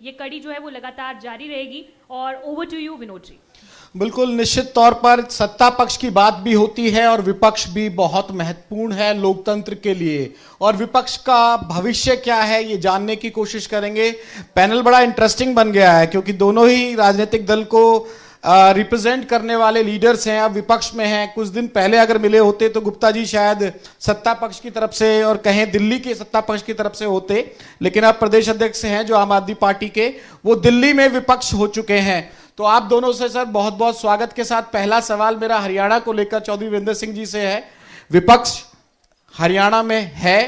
ये कड़ी जो है वो लगातार जारी रहेगी। और over to you Vinod ji. बिल्कुल निश्चित तौर पर सत्ता पक्ष की बात भी होती है और विपक्ष भी बहुत महत्वपूर्ण है लोकतंत्र के लिए, और विपक्ष का भविष्य क्या है ये जानने की कोशिश करेंगे। पैनल बड़ा इंटरेस्टिंग बन गया है क्योंकि दोनों ही राजनीतिक दल को रिप्रेजेंट करने वाले लीडर्स हैं, अब विपक्ष में हैं। कुछ दिन पहले अगर मिले होते तो गुप्ता जी शायद सत्ता पक्ष की तरफ से और कहें दिल्ली के सत्ता पक्ष की तरफ से होते, लेकिन अब प्रदेश अध्यक्ष हैं जो आम आदमी पार्टी के, वो दिल्ली में विपक्ष हो चुके हैं। तो आप दोनों से सर बहुत बहुत स्वागत के साथ पहला सवाल मेरा हरियाणा को लेकर चौधरी वीरेंद्र सिंह जी से है। विपक्ष हरियाणा में है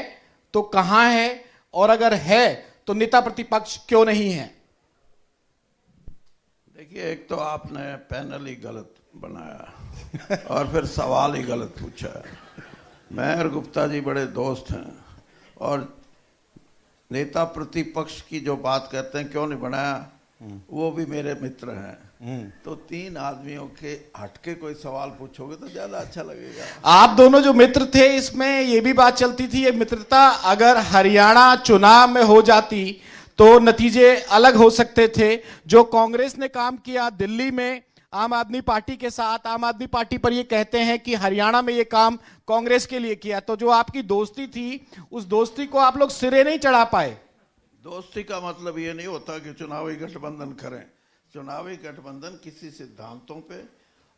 तो कहां है, और अगर है तो नेता प्रतिपक्ष क्यों नहीं है? देखिए, एक तो आपने पैनल ही गलत बनाया और फिर सवाल ही गलत पूछा है। मैं और गुप्ता जी बड़े दोस्त हैं और नेता प्रतिपक्ष की जो बात कहते हैं क्यों नहीं बनाया, वो भी मेरे मित्र हैं। तो तीन आदमियों के हटके कोई सवाल पूछोगे तो ज्यादा अच्छा लगेगा। आप दोनों जो मित्र थे इसमें ये भी बात चलती थी, ये मित्रता अगर हरियाणा चुनाव में हो जाती तो नतीजे अलग हो सकते थे। जो कांग्रेस ने काम किया दिल्ली में आम आदमी पार्टी के साथ, आम आदमी पार्टी पर ये कहते हैं कि हरियाणा में ये काम कांग्रेस के लिए किया, तो जो आपकी दोस्ती थी उस दोस्ती को आप लोग सिरे नहीं चढ़ा पाए। दोस्ती का मतलब ये नहीं होता कि चुनावी गठबंधन करें। चुनावी गठबंधन किसी सिद्धांतों पे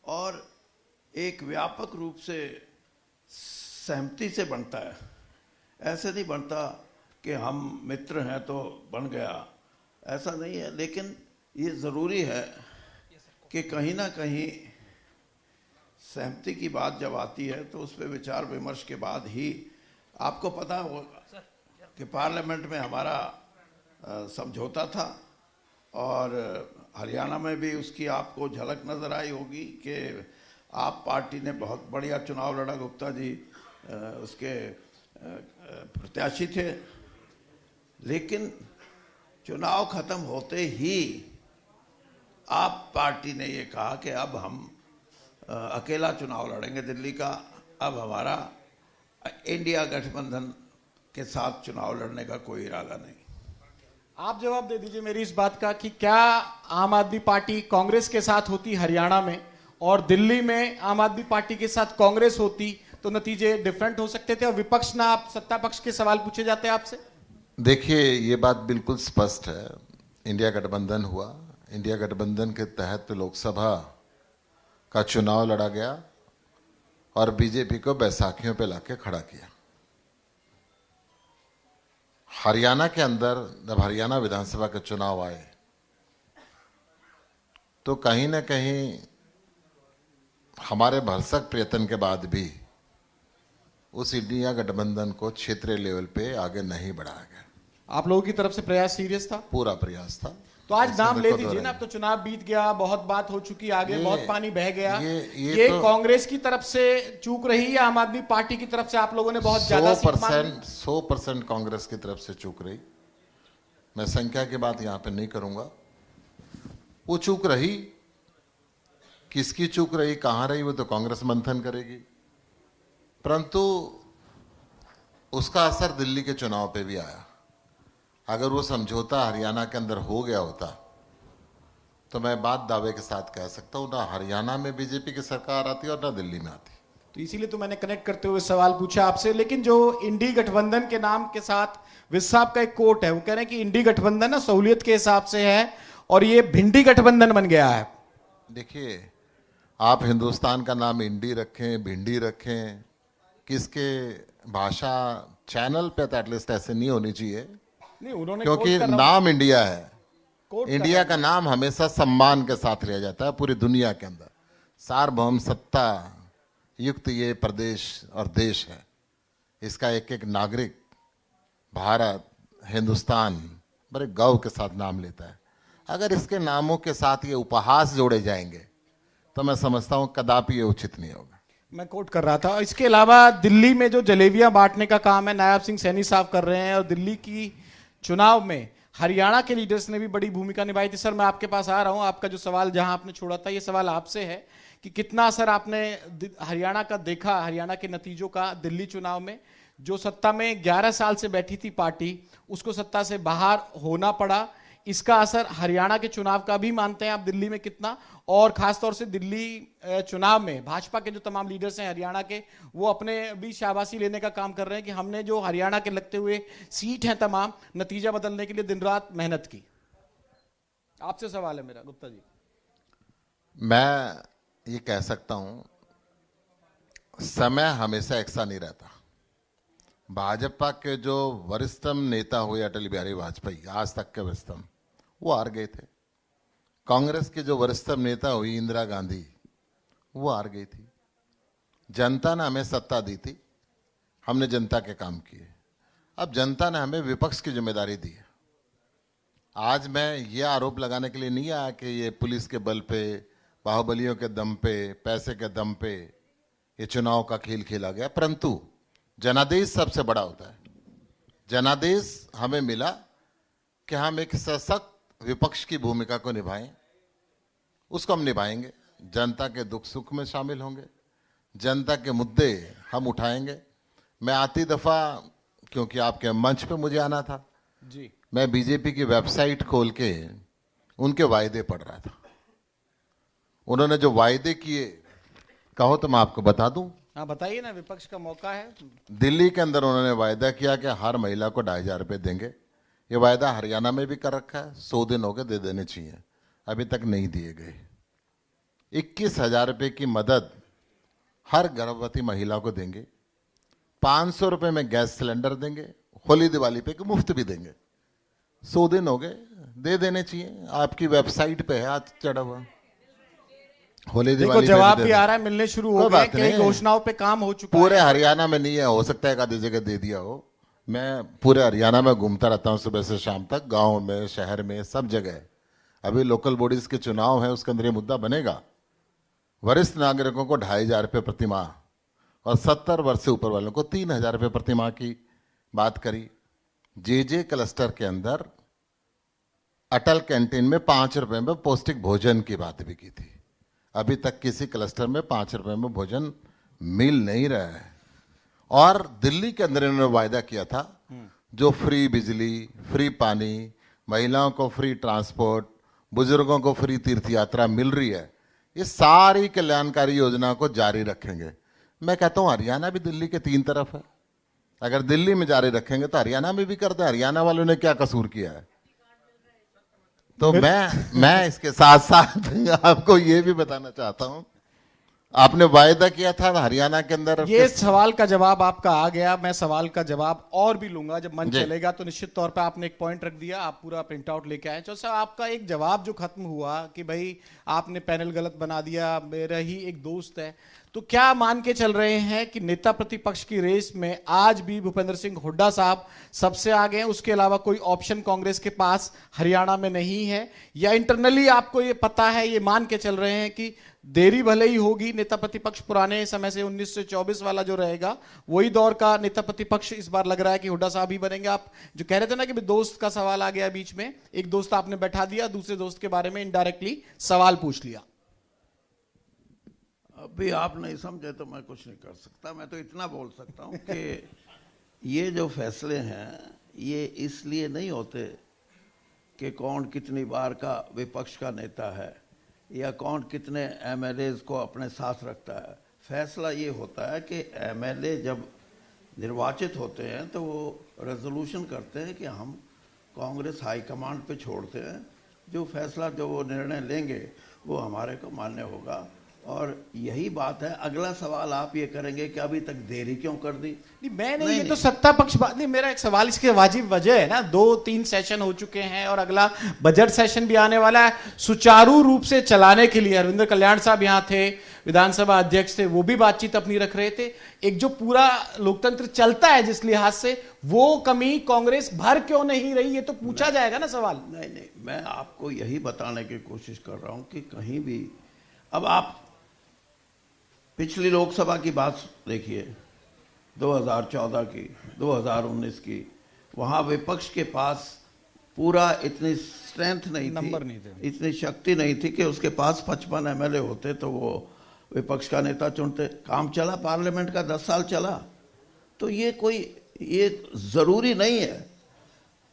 और एक व्यापक रूप से सहमति से बनता है। ऐसे नहीं बनता कि हम मित्र हैं तो बन गया, ऐसा नहीं है। लेकिन ये ज़रूरी है कि कहीं ना कहीं सहमति की बात जब आती है तो उस पर विचार विमर्श के बाद ही, आपको पता होगा कि पार्लियामेंट में हमारा समझौता था और हरियाणा में भी उसकी आपको झलक नज़र आई होगी कि आप पार्टी ने बहुत बढ़िया चुनाव लड़ा, गुप्ता जी उसके प्रत्याशी थे। लेकिन चुनाव खत्म होते ही आप पार्टी ने ये कहा कि अब हम अकेला चुनाव लड़ेंगे दिल्ली का, अब हमारा इंडिया गठबंधन के साथ चुनाव लड़ने का कोई इरादा नहीं। आप जवाब दे दीजिए मेरी इस बात का कि क्या आम आदमी पार्टी कांग्रेस के साथ होती हरियाणा में और दिल्ली में आम आदमी पार्टी के साथ कांग्रेस होती तो नतीजे डिफरेंट हो सकते थे, और विपक्ष ना आप सत्ता पक्ष के सवाल पूछे जाते आपसे? देखिए, ये बात बिल्कुल स्पष्ट है। इंडिया गठबंधन हुआ, इंडिया गठबंधन के तहत लोकसभा का चुनाव लड़ा गया और बीजेपी को बैसाखियों पे लाके खड़ा किया। हरियाणा के अंदर जब हरियाणा विधानसभा के चुनाव आए तो कहीं ना कहीं हमारे भरसक प्रयत्न के बाद भी उस इंडिया गठबंधन को क्षेत्रीय लेवल पे आगे नहीं बढ़ाया गया। आप लोगों की तरफ से प्रयास सीरियस था? पूरा प्रयास था। तो आज नाम ले दीजिए ना, अब तो चुनाव बीत गया, बहुत बात हो चुकी, आगे बहुत पानी बह गया। ये तो कांग्रेस की तरफ से चूक रही या आम आदमी पार्टी की तरफ से? आप लोगों ने बहुत ज्यादा 100% कांग्रेस की तरफ से चूक रही। मैं संख्या की बात यहां पे नहीं करूंगा। वो चूक रही, किसकी चूक रही, कहां रही, वो तो कांग्रेस मंथन करेगी। परंतु उसका असर दिल्ली के चुनाव पे भी आया। अगर वो समझौता हरियाणा के अंदर हो गया होता तो मैं बात दावे के साथ कह सकता हूं, ना हरियाणा में बीजेपी की सरकार आती और ना दिल्ली में आती। तो इसीलिए तो मैंने कनेक्ट करते हुए सवाल पूछा आपसे। लेकिन जो इंडी गठबंधन के नाम के साथ विस साहब का एक कोट है, वो कह रहे हैं कि इंडी गठबंधन ना सहूलियत के हिसाब से है और ये भिंडी गठबंधन बन गया है। देखिए, आप हिंदुस्तान का नाम इंडी रखें, भिंडी रखें, किसके भाषा चैनल पे तो एटलीस्ट ऐसे नहीं होनी चाहिए, नहीं उन्होंने, क्योंकि नाम इंडिया है। इंडिया का नाम हमेशा सम्मान के साथ लिया जाता है पूरी दुनिया के अंदर। सार्वभौम सत्ता युक्त ये प्रदेश और देश है। इसका एक एक नागरिक भारत, हिंदुस्तान बड़े गौरव के साथ नाम लेता है। अगर इसके नामों के साथ ये उपहास जोड़े जाएंगे तो मैं समझता हूं कदापि ये उचित नहीं होगा। मैं कोट कर रहा था। इसके अलावा दिल्ली में जो जलेबियां बांटने का काम है नायब सिंह सैनी साहब कर रहे हैं, और दिल्ली की चुनाव में हरियाणा के लीडर्स ने भी बड़ी भूमिका निभाई थी। सर मैं आपके पास आ रहा हूं, आपका जो सवाल जहां आपने छोड़ा था, ये सवाल आपसे है कि कितना असर आपने हरियाणा का देखा, हरियाणा के नतीजों का दिल्ली चुनाव में? जो सत्ता में 11 साल से बैठी थी पार्टी, उसको सत्ता से बाहर होना पड़ा। इसका असर हरियाणा के चुनाव का भी मानते हैं आप दिल्ली में कितना, और खासतौर से दिल्ली चुनाव में भाजपा के जो तमाम लीडर्स हैं हरियाणा के, वो अपने भी शाबाशी लेने का काम कर रहे हैं कि हमने जो हरियाणा के लगते हुए सीट हैं तमाम, नतीजा बदलने के लिए दिन रात मेहनत की। आपसे सवाल है मेरा, गुप्ता जी। मैं ये कह सकता हूं, समय हमेशा एक सा नहीं रहता। भाजपा के जो वरिष्ठतम नेता हुए अटल बिहारी वाजपेयी, आज तक के वरिष्ठतम, वो हार गए थे। कांग्रेस के जो वरिष्ठतम नेता हुई इंदिरा गांधी, वो हार गई थी। जनता ने हमें सत्ता दी थी, हमने जनता के काम किए। अब जनता ने हमें विपक्ष की जिम्मेदारी दी है। आज मैं ये आरोप लगाने के लिए नहीं आया कि ये पुलिस के बल पे, बाहुबलियों के दम पे, पैसे के दम पे ये चुनाव का खेल खेला गया, परंतु जनादेश सबसे बड़ा होता है। जनादेश हमें मिला कि हम एक सशक्त विपक्ष की भूमिका को निभाएं, उसको हम निभाएंगे। जनता के दुख सुख में शामिल होंगे, जनता के मुद्दे हम उठाएंगे। मैं आती दफा, क्योंकि आपके मंच पे मुझे आना था जी, मैं बीजेपी की वेबसाइट खोल के उनके वायदे पढ़ रहा था। उन्होंने जो वायदे किए, कहो तो मैं आपको बता दूं। हाँ बताइए ना, विपक्ष का मौका है। दिल्ली के अंदर उन्होंने वायदा किया कि हर महिला को 2,500 रुपये देंगे। ये वायदा हरियाणा में भी कर रखा है, 100 दिन हो गए, दे देने चाहिए, अभी तक नहीं दिए गए। 21,000 रुपये की मदद हर गर्भवती महिला को देंगे। 500 रुपये में गैस सिलेंडर देंगे, होली दिवाली पे मुफ्त भी देंगे। 100 दिन हो गए, दे देने चाहिए। आपकी वेबसाइट पे है आज चढ़ा हुआ। होली देखो जवाब भी आ रहा है, मिलने शुरू हो गए, कई घोषणाओं पे काम हो चुका है। पूरे हरियाणा में नहीं है, हो सकता है एक आधी जगह दे दिया हो। मैं पूरे हरियाणा में घूमता रहता हूँ सुबह से शाम तक, गांव में, शहर में, सब जगह। अभी लोकल बॉडीज के चुनाव है, उसके अंदर ये मुद्दा बनेगा। वरिष्ठ नागरिकों को 2,500 रुपये प्रति माह और 70 वर्ष से ऊपर वालों को 3,000 रुपये प्रति माह की बात करी। जे क्लस्टर के अंदर अटल कैंटीन में 5 रुपये में पौष्टिक भोजन की बात भी की थी। अभी तक किसी क्लस्टर में 5 रुपये में भोजन मिल नहीं रहा है। और दिल्ली के अंदर इन्होंने वायदा किया था, जो फ्री बिजली, फ्री पानी, महिलाओं को फ्री ट्रांसपोर्ट, बुजुर्गों को फ्री तीर्थ यात्रा मिल रही है, ये सारी कल्याणकारी योजना को जारी रखेंगे। मैं कहता हूं हरियाणा भी दिल्ली के 3 तरफ है। अगर दिल्ली में जारी रखेंगे तो हरियाणा में भी करते हैं। हरियाणा वालों ने क्या कसूर किया है? तो मैं इसके साथ साथ आपको ये भी बताना चाहता हूं, आपने वायदा किया था हरियाणा के अंदर। ये सवाल का जवाब आपका आ गया। मैं सवाल का जवाब और भी लूंगा जब मन चलेगा, तो निश्चित तौर पे आपने एक पॉइंट रख दिया, आप पूरा प्रिंट आउट लेके आए। चौसा आपका एक जवाब जो खत्म हुआ कि भाई आपने पैनल गलत बना दिया, मेरा ही एक दोस्त है, तो क्या मान के चल रहे हैं कि नेता प्रतिपक्ष की रेस में आज भी भूपेंद्र सिंह हुड्डा साहब सबसे आगे हैं, उसके अलावा कोई ऑप्शन कांग्रेस के पास हरियाणा में नहीं है? या इंटरनली आपको ये पता है, ये मान के चल रहे हैं कि देरी भले ही होगी, नेता प्रतिपक्ष पुराने समय से 19 से 24 वाला जो रहेगा वही दौर का नेता प्रतिपक्ष इस बार लग रहा है कि हुड्डा साहब ही बनेंगे? आप जो कह रहे थे ना कि दोस्त का सवाल आ गया बीच में, एक दोस्त आपने बैठा दिया, दूसरे दोस्त के बारे में इनडायरेक्टली सवाल पूछ लिया। अभी आप नहीं समझे तो मैं कुछ नहीं कर सकता। मैं तो इतना बोल सकता हूं कि ये जो फैसले हैं ये इसलिए नहीं होते कि कौन कितनी बार का विपक्ष का नेता है या कौन कितने एमएलएज को अपने साथ रखता है। फैसला ये होता है कि एमएलए जब निर्वाचित होते हैं तो वो रेजोल्यूशन करते हैं कि हम कांग्रेस हाईकमांड पे छोड़ते हैं, जो फैसला जो वो निर्णय लेंगे वो हमारे को मान्य होगा। और यही बात है। अगला सवाल आप ये करेंगे कि अभी तक देरी क्यों कर दी? नहीं, मैं नहीं, ये तो सत्ता पक्ष बात नहीं। मेरा एक सवाल इसके वाजिब वजह है ना, 2-3 सेशन हो चुके हैं और अगला बजट सेशन भी आने वाला है। सुचारू रूप से चलाने के लिए अरविंद कल्याण साहब यहाँ थे, विधानसभा अध्यक्ष थे, वो भी बातचीत अपनी रख रहे थे। एक जो पूरा लोकतंत्र चलता है जिस लिहाज से, वो कमी कांग्रेस भर क्यों नहीं रही, ये तो पूछा जाएगा ना सवाल। नहीं, मैं आपको यही बताने की कोशिश कर रहा हूं कि कहीं भी, अब आप पिछली लोकसभा की बात देखिए, 2014 की, 2019 की, वहां विपक्ष के पास पूरा इतनी स्ट्रेंथ नहीं थी, इतनी शक्ति नहीं थी कि उसके पास 55 एमएलए होते तो वो विपक्ष का नेता चुनते। काम चला, पार्लियामेंट का 10 साल चला। तो ये जरूरी नहीं है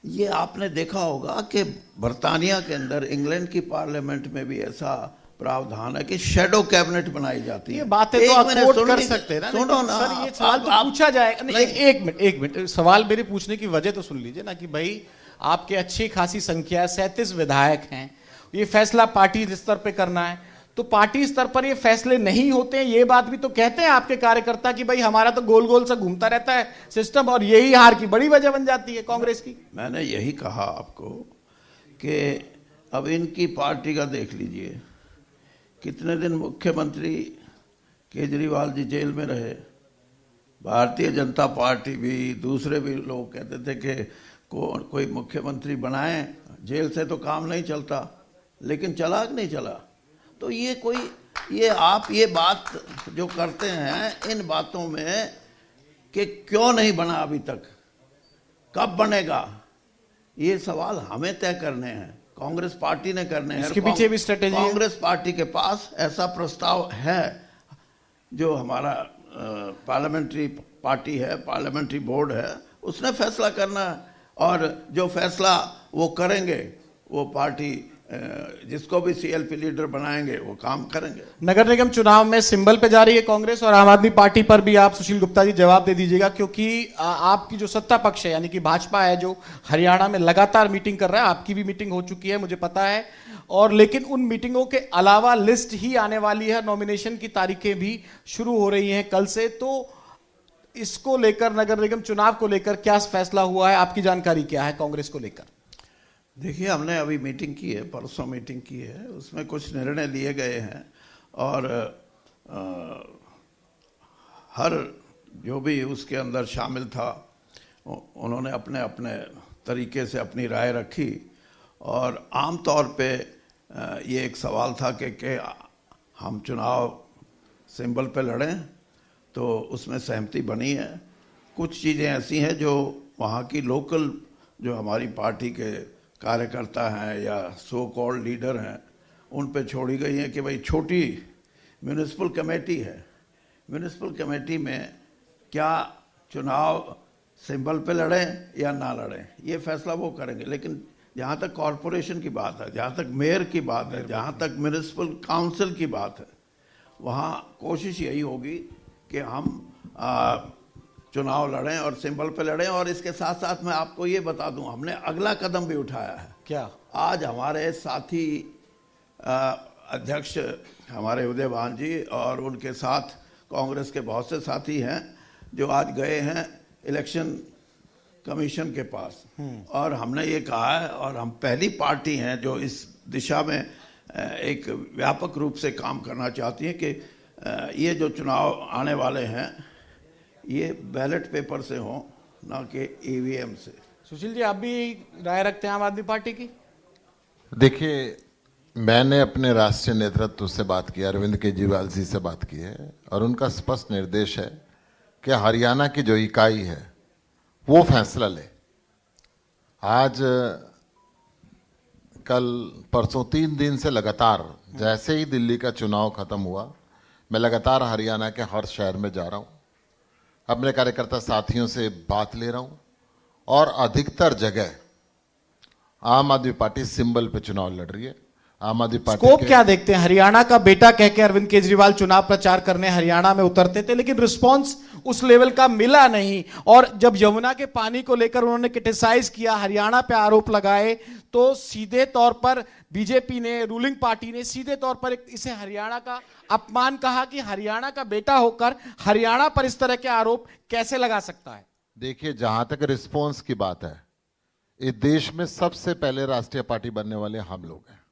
ये आपने देखा होगा कि बर्तानिया के अंदर, इंग्लैंड की पार्लियामेंट में भी ऐसा प्रावधान है कि शैडो कैबिनेट बनाई जाती है। ये बातें तो एक आप मिनट कोट सुन कर लीजिए, सकते हैं ना, सुनो लेकिन ना सर ये सवाल तो आप- पूछा जाएगा नहीं। नहीं। एक मिनट सवाल मेरे पूछने की वजह तो सुन लीजिए ना कि भाई आपके अच्छी खासी संख्या 37 विधायक हैं, ये फैसला पार्टी स्तर पे करना है, तो पार्टी स्तर पर ये फैसले नहीं होते हैं, ये बात भी तो कहते हैं आपके कार्यकर्ता कि भाई हमारा तो गोल गोल सा घूमता रहता है सिस्टम, और यही हार की बड़ी वजह बन जाती है कांग्रेस की। मैंने यही कहा आपको कि अब इनकी पार्टी का देख लीजिए, कितने दिन मुख्यमंत्री केजरीवाल जी जेल में रहे। भारतीय जनता पार्टी भी, दूसरे भी लोग कहते थे कि कोई मुख्यमंत्री बनाए, जेल से तो काम नहीं चलता, लेकिन चला कि नहीं चला। तो ये आप ये बात जो करते हैं इन बातों में कि क्यों नहीं बना अभी तक, कब बनेगा, ये सवाल हमें तय करने हैं, कांग्रेस पार्टी ने करने हैं। इसके पीछे भी स्ट्रेटेजी है। कांग्रेस पार्टी के पास ऐसा प्रस्ताव है, जो हमारा पार्लियामेंट्री पार्टी है, पार्लियामेंट्री बोर्ड है, उसने फैसला करना है, और जो फैसला वो करेंगे वो पार्टी जिसको भी सीएलपी लीडर बनाएंगे वो काम करेंगे। नगर निगम चुनाव में सिंबल पे जा रही है कांग्रेस, और आम आदमी पार्टी पर भी आप सुशील गुप्ता जी जवाब दे दीजिएगा, क्योंकि आपकी जो सत्ता पक्ष है यानी कि भाजपा है, जो हरियाणा में लगातार मीटिंग कर रहा है, आपकी भी मीटिंग हो चुकी है मुझे पता है, और लेकिन उन मीटिंगों के अलावा लिस्ट ही आने वाली है, नॉमिनेशन की तारीखें भी शुरू हो रही हैं कल से। तो इसको लेकर, नगर निगम चुनाव को लेकर क्या फैसला हुआ है, आपकी जानकारी क्या है कांग्रेस को लेकर? देखिए, हमने अभी मीटिंग की है, परसों मीटिंग की है, उसमें कुछ निर्णय लिए गए हैं, और हर जो भी उसके अंदर शामिल था उन्होंने अपने अपने तरीके से अपनी राय रखी, और आम तौर पे ये एक सवाल था कि हम चुनाव सिंबल पे लड़ें, तो उसमें सहमति बनी है। कुछ चीज़ें ऐसी हैं जो वहाँ की लोकल, जो हमारी पार्टी के कार्यकर्ता हैं या सो कॉल्ड लीडर हैं, उन पे छोड़ी गई हैं कि भाई छोटी म्यूनिसिपल कमेटी है, म्यूनिसिपल कमेटी में क्या चुनाव सिंबल पे लड़ें या ना लड़ें, ये फैसला वो करेंगे। लेकिन जहाँ तक कॉरपोरेशन की बात है, जहाँ तक मेयर की बात है, जहाँ तक म्यूनिसिपल काउंसिल की बात है, वहाँ कोशिश यही होगी कि हम चुनाव लड़ें और सिंबल पे लड़ें। और इसके साथ साथ मैं आपको ये बता दूं, हमने अगला कदम भी उठाया है। क्या? आज हमारे साथी अध्यक्ष हमारे उदयभान जी और उनके साथ कांग्रेस के बहुत से साथी हैं जो आज गए हैं इलेक्शन कमीशन के पास, और हमने ये कहा है, और हम पहली पार्टी हैं जो इस दिशा में एक व्यापक रूप से काम करना चाहती है कि ये जो चुनाव आने वाले हैं ये बैलेट पेपर से हो, ना कि ईवीएम से। सुशील जी, आप भी राय रखते हैं आम आदमी पार्टी की? देखिए, मैंने अपने राष्ट्रीय नेतृत्व से बात की, अरविंद केजरीवाल जी से बात की है, और उनका स्पष्ट निर्देश है कि हरियाणा की जो इकाई है वो फैसला ले। आज कल परसों 3 दिन से लगातार, जैसे ही दिल्ली का चुनाव खत्म हुआ, मैं लगातार हरियाणा के हर शहर में जा रहा हूँ, अपने कार्यकर्ता साथियों से बात ले रहा हूँ, और अधिकतर जगह आम आदमी पार्टी सिंबल पे चुनाव लड़ रही है। आम आदमी पार्टी स्कोप क्या देखते हैं? हरियाणा का बेटा कह के अरविंद केजरीवाल चुनाव प्रचार करने हरियाणा में उतरते थे, लेकिन रिस्पांस उस लेवल का मिला नहीं, और जब यमुना के पानी को लेकर उन्होंने क्रिटिसाइज किया, हरियाणा पे आरोप लगाए, तो सीधे तौर पर बीजेपी ने, रूलिंग पार्टी ने सीधे तौर पर इसे हरियाणा का अपमान कहा कि हरियाणा का बेटा होकर हरियाणा पर इस तरह के आरोप कैसे लगा सकता है। देखिए, जहां तक रिस्पांस की बात है, इस देश में सबसे पहले राष्ट्रीय पार्टी बनने वाले हम लोग हैं।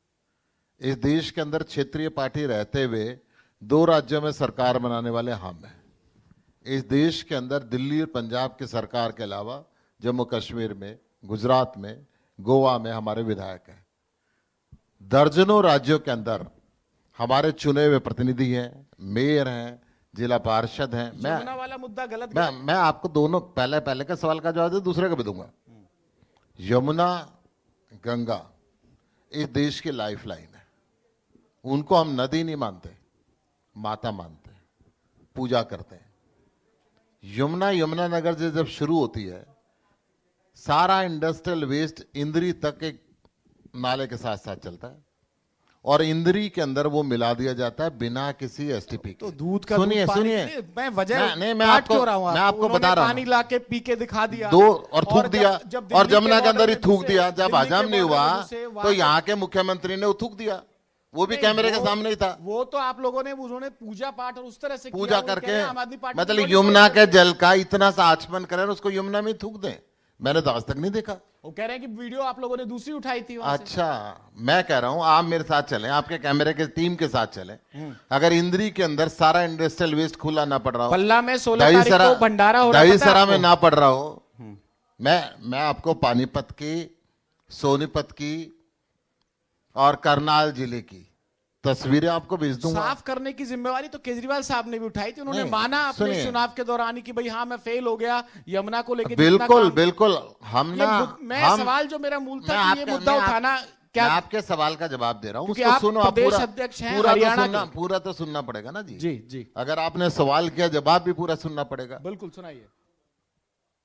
इस देश के अंदर क्षेत्रीय पार्टी रहते हुए 2 राज्यों में सरकार बनाने वाले हम हैं। इस देश के अंदर दिल्ली और पंजाब की सरकार के अलावा जम्मू कश्मीर में, गुजरात में, गोवा में हमारे विधायक हैं। दर्जनों राज्यों के अंदर हमारे चुने हुए प्रतिनिधि हैं, मेयर हैं, जिला पार्षद हैं। यमुना वाला मुद्दा गलत मैं आपको दोनों पहले का सवाल का जवाब दे, दूसरे का भी दूंगा। यमुना, गंगा इस देश की लाइफलाइन है। उनको हम नदी नहीं मानते, माता मानते हैं, पूजा करते हैं। यमुनानगर से जब शुरू होती है सारा इंडस्ट्रियल वेस्ट इंद्री तक एक नाले के साथ साथ चलता है और इंद्री के अंदर वो मिला दिया जाता है बिना किसी एसटीपी के। तो दूध का सुनिए दूध पानी सुनिए, के लिए मैं वजह नहीं मैं काट आपको क्यों रहा हूं मैं आपको उन्होंने बता रहा पानी हूं। ला के पी के दिखा दिया दो और थूक दिया जब और दिल्ली जमुना के अंदर ही border थूक में दिया। घुसे, जब दिल्ली के हजम नहीं border हुआ में घुसे, वहां तो से- यहाँ के मुख्यमंत्री ने वो थूक दिया, वो भी कैमरे के सामने ही था। वो तो आप लोगों ने उन्होंने पूजा पाठ और उस तरह से पूजा किया, वो कह करके रहे हैं आम आदमी पार्टी मतलब की बड़ी यमुना कोशिश के है। जल का इतना सा आचमन करें और उसको यमुना में थूक दें, मैंने तो आज तक नहीं देखा। वो कह रहे हैं कि वीडियो आप लोगों ने दूसरी उठाई थी वहां से। अच्छा, मैं कह रहा हूं आप मेरे साथ चलें, आपके कैमरे के टीम के साथ चलें। अगर इंद्री के अंदर सारा इंडस्ट्रियल वेस्ट खुला ना पड़ रहा हो, पल्ला में 16 तारीख को भंडारा हो रहा है, पता है दहीसरा में आपको? ना पड़ रहा हो, मैं आपको पानीपत की, सोनीपत की और करनाल जिले की तस्वीरें आपको भेज दूंगा। साफ करने की जिम्मेवारी तो केजरीवाल साहब ने भी उठाई थी, उन्होंने नहीं, माना अपने सुनिए। चुनाव के दौरान ही कि भाई हाँ मैं फेल हो गया यमुना को लेकर जितना बिल्कुल काम- बिल्कुल हम ये ना मैं हम सवाल जो मेरा मूल मैं था कि ये आपका- मुद्दा मैं आप- उठाना मैं क्या आपके सवाल का जवाब दे रहा हूँ, क्योंकि उसको आप सुनो, आप प्रदेश पूरा अध्यक्ष हैं पूरा तो हरियाणा सुनना, के। पूरा तो सुनना पड़ेगा ना जी। जी जी अगर आपने सवाल किया जवाब भी पूरा सुनना पड़ेगा। बिल्कुल सुनाइए।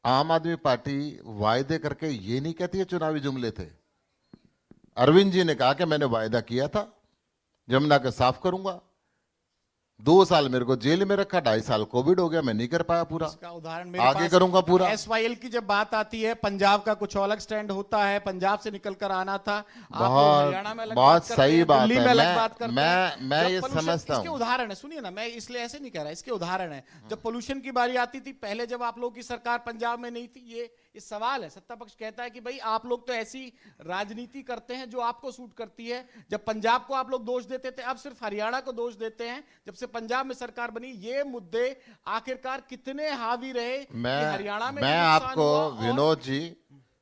आम आदमी पार्टी वायदे करके ये नहीं कहती है चुनावी जुमले थे। अरविंद जी ने कहा कि मैंने वायदा किया था यमुना के साफ करूंगा, 2 साल मेरे को जेल में रखा, 2.5 साल कोविड हो गया, मैं नहीं कर पाया पूरा, इसका उदाहरण मेरे आगे पास करूंगा पूरा। SYL की जब बात आती है पंजाब का कुछ अलग स्टैंड होता है, पंजाब से निकल कर आना था, आप लोग बहुत हरियाणा में अलग बहुत बात करते सही हैं, बात दिल्ली है। में अलग बात करते हैं। मैं जब ये pollution- समझता इसके हूं। उदाहरण है, सुनिए ना, मैं इसलिए ऐसे नहीं कह रहा, इसके उदाहरण है। जब पोल्यूशन की बारी आती थी पहले, जब आप लोगों की सरकार पंजाब में नहीं थी, ये सवाल है, सत्ता पक्ष कहता है कि भाई आप लोग तो ऐसी राजनीति करते हैं जो आपको सूट करती है। जब पंजाब को आप लोग दोष देते थे, अब सिर्फ हरियाणा को दोष देते हैं। जब से पंजाब में सरकार बनी, ये मुद्दे आखिरकार कितने हावी रहे कि हरियाणा में मैं भी नुकसान आपको हुआ और- विनोद जी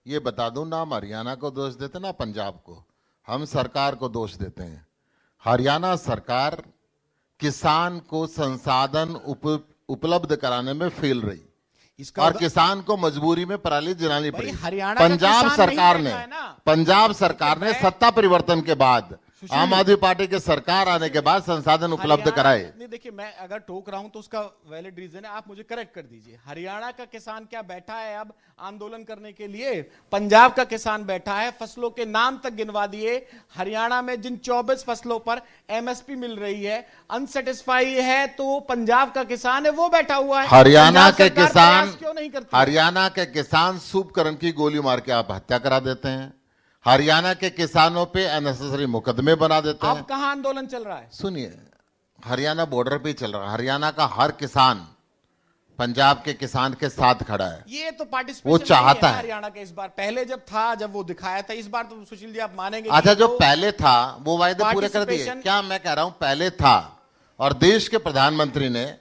ये बता दूं ना, हम हरियाणा को दोष देते ना पंजाब को, हम सरकार को दोष देते हैं। हरियाणा सरकार किसान को संसाधन उपलब्ध कराने में फेल रही इसका और किसान को मजबूरी में पराली जलानी भाई पड़ी। हरियाणा का पंजाब किसान सरकार नहीं ने बैठा है ना। पंजाब सरकार ने मैं- सत्ता परिवर्तन के बाद सुशील आम आदमी पार्टी की सरकार आने के बाद संसाधन उपलब्ध हरियाणा- कराए। नहीं, देखिए मैं अगर टोक रहा हूं तो उसका वैलिड रीजन है, आप मुझे करेक्ट कर दीजिए। हरियाणा का किसान क्या बैठा है अब आंदोलन करने के लिए? पंजाब का किसान बैठा है, फसलों के नाम तक गिनवा दिए। हरियाणा में जिन 24 फसलों पर MSP मिल रही है, अनसेटिस्फाई है, तो पंजाब का किसान है वो बैठा हुआ है। हरियाणा पंजाब के सरकार किसान प्रयास क्यों नहीं करती? हरियाणा के किसान सूपकरण की गोली मार के आप हत्या करा देते हैं। हरियाणा के किसानों पे अननेसेसरी मुकदमे बना देते हैं। अब कहां आंदोलन चल रहा है? सुनिए, हरियाणा बॉर्डर पे ही चल रहा है। हरियाणा का हर किसान पंजाब के किसान के साथ खड़ा है। ये तो पार्टिसिपेशन वो चाहता है। हरियाणा के इस बार, पहले जब था, जब वो दिखाया था, इस बार तो सुशील जी आप मानेंगे अच्छा, कि जो वो- पहले था वो वायदे पूरे कर दिए Participation- क्या? मैं कह रहा हूं पहले था और देश के प्रधानमंत्री ने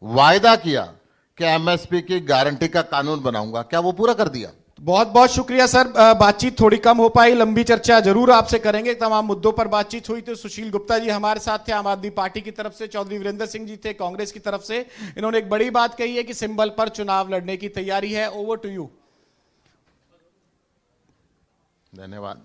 वायदा किया कि MSP की गारंटी का कानून बनाऊंगा, क्या वो पूरा कर दिया? बहुत बहुत शुक्रिया सर। बातचीत थोड़ी कम हो पाई, लंबी चर्चा जरूर आपसे करेंगे। तमाम मुद्दों पर बातचीत हुई। तो सुशील गुप्ता जी हमारे साथ थे, आम आदमी पार्टी की तरफ से। चौधरी वीरेंद्र सिंह जी थे कांग्रेस की तरफ से। इन्होंने एक बड़ी बात कही है कि सिंबल पर चुनाव लड़ने की तैयारी है। Over to you. धन्यवाद।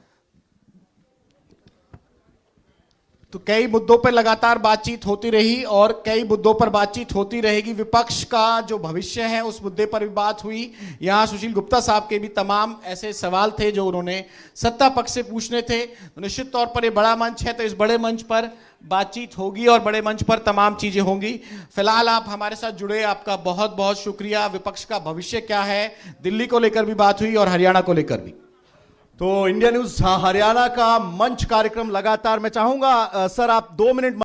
तो कई मुद्दों पर लगातार बातचीत होती रही और कई मुद्दों पर बातचीत होती रहेगी। विपक्ष का जो भविष्य है उस मुद्दे पर भी बात हुई। यहां सुशील गुप्ता साहब के भी तमाम ऐसे सवाल थे जो उन्होंने सत्ता पक्ष से पूछने थे। निश्चित तौर पर ये बड़ा मंच है, तो इस बड़े मंच पर बातचीत होगी और बड़े मंच पर तमाम चीजें होंगी। फिलहाल आप हमारे साथ जुड़े, आपका बहुत बहुत शुक्रिया। विपक्ष का भविष्य क्या है, दिल्ली को लेकर भी बात हुई और हरियाणा को लेकर भी। तो इंडिया न्यूज हरियाणा का मंच कार्यक्रम लगातार, मैं चाहूंगा सर आप 2 मिनट